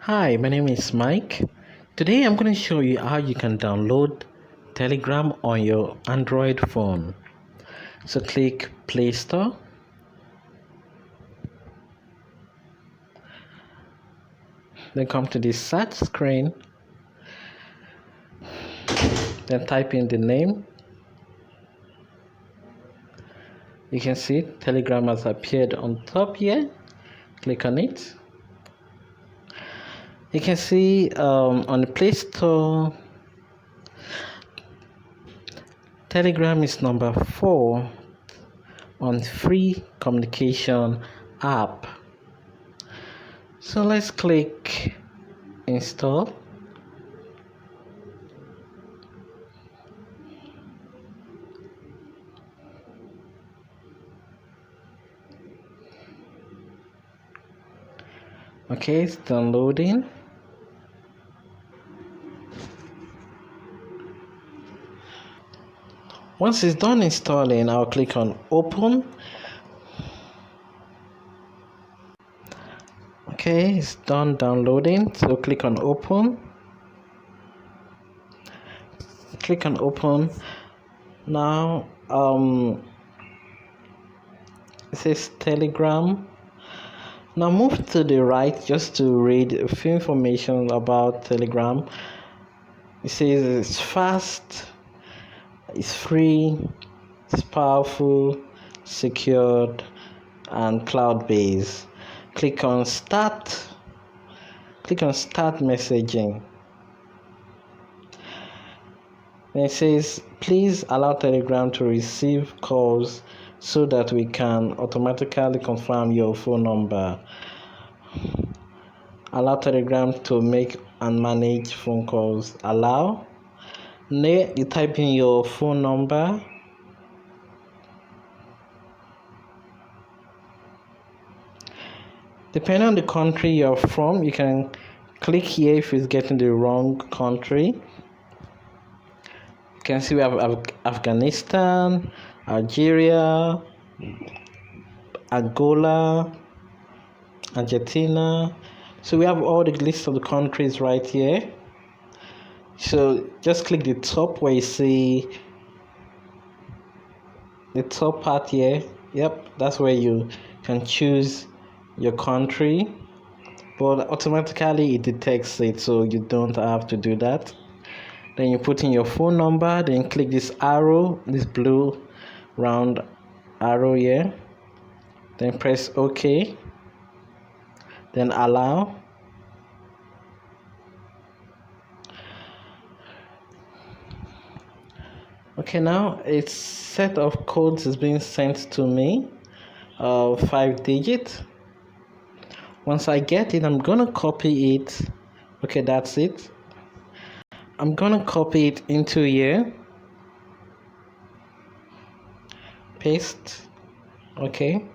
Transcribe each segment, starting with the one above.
Hi, my name is Mike. Today I'm going to show you how you can download Telegram on your Android phone. So click Play Store. Then come to the search screen. Then type in the name. You can see Telegram has appeared on top here. Click on it. You can see on the Play Store, Telegram is number 4 on free communication app. So let's click install. Okay, it's downloading. Once it's done installing, I'll click on open. Okay, it's done downloading, so click on open. Click on open. Now it says Telegram. Now move to the right just to read a few information about Telegram. It says it's fast, it's free, it's powerful, secured, and cloud-based. Click on start. Click on start messaging. Then it says please allow Telegram to receive calls so that we can automatically confirm your phone number. Allow Telegram to make and manage phone calls. Allow. Then you type in your phone number. Depending on the country you're from, you can click here if it's getting the wrong country. You can see we have Afghanistan, Algeria, Angola, Argentina. So we have all the list of the countries right here. So just click the top where you see the top part here. Yep, that's where you can choose your country, but automatically it detects it, so you don't have to do that. Then you put in your phone number, then click this arrow, this blue round arrow here, then press OK, then allow. Okay, now a set of codes is being sent to me, 5 digits. Once I get it, I'm gonna copy it. Okay, that's it. I'm gonna copy it into here. Paste. Okay.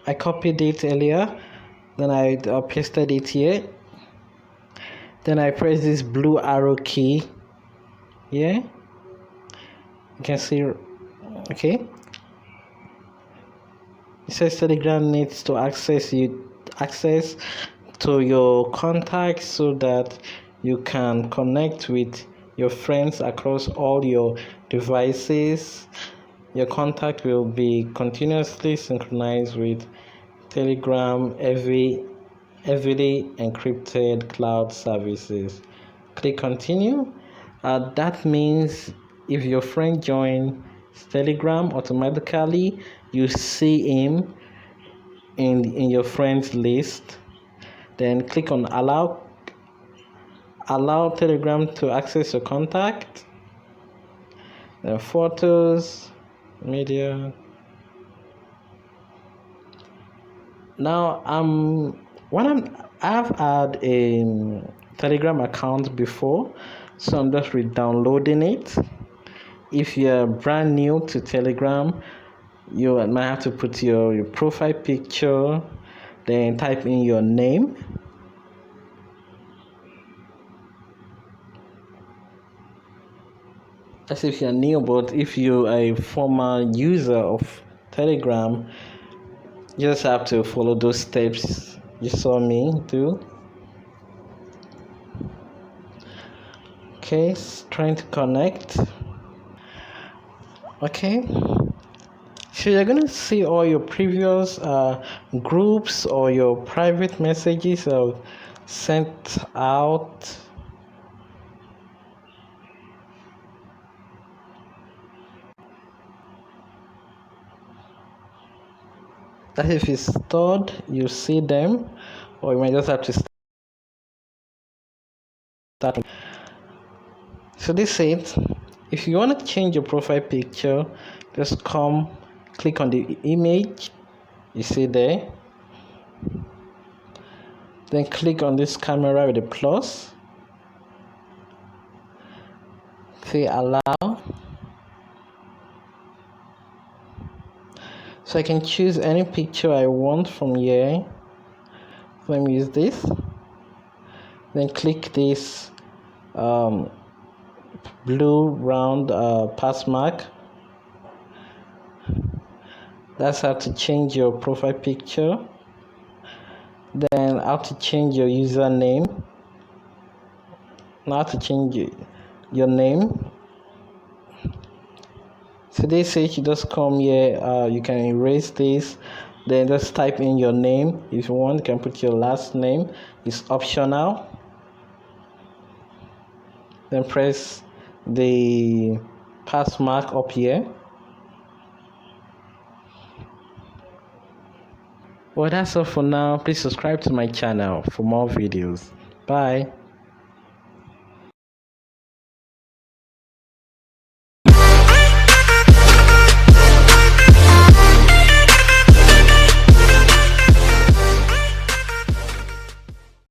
I copied it earlier. Then I pasted it here. Then I press this blue arrow key. Yeah. You can see. Okay. It says Telegram needs to access to your contacts so that you can connect with your friends across all your devices. Your contact will be continuously synchronized with Telegram heavily encrypted cloud services. Click continue. That means if your friend joins Telegram, automatically you see him in your friends list. Then click on allow Telegram to access your contact. Then photos, media. Now I've had a Telegram account before, so I'm just re-downloading it. If you're brand new to Telegram, you might have to put your profile picture, then type in your name. That's if you're new, but if you're a former user of Telegram, you just have to follow those steps you saw me do. Okay, it's trying to connect. Okay, so you're gonna see all your previous groups or your private messages sent out. That if it's stored, you see them, or you might just have to start. So this is it. If you want to change your profile picture, just click on the image you see there. Then click on this camera with the plus. Say allow. So I can choose any picture I want from here. Let me use this. Then click this blue round pass mark. That's how to change your profile picture. Then how to change your username. Now to change your name. So they say you just come here, you can erase this, then just type in your name. If you want, you can put your last name. It's optional. Then press the pass mark up here. Well, that's all for now. Please subscribe to my channel for more videos. Bye.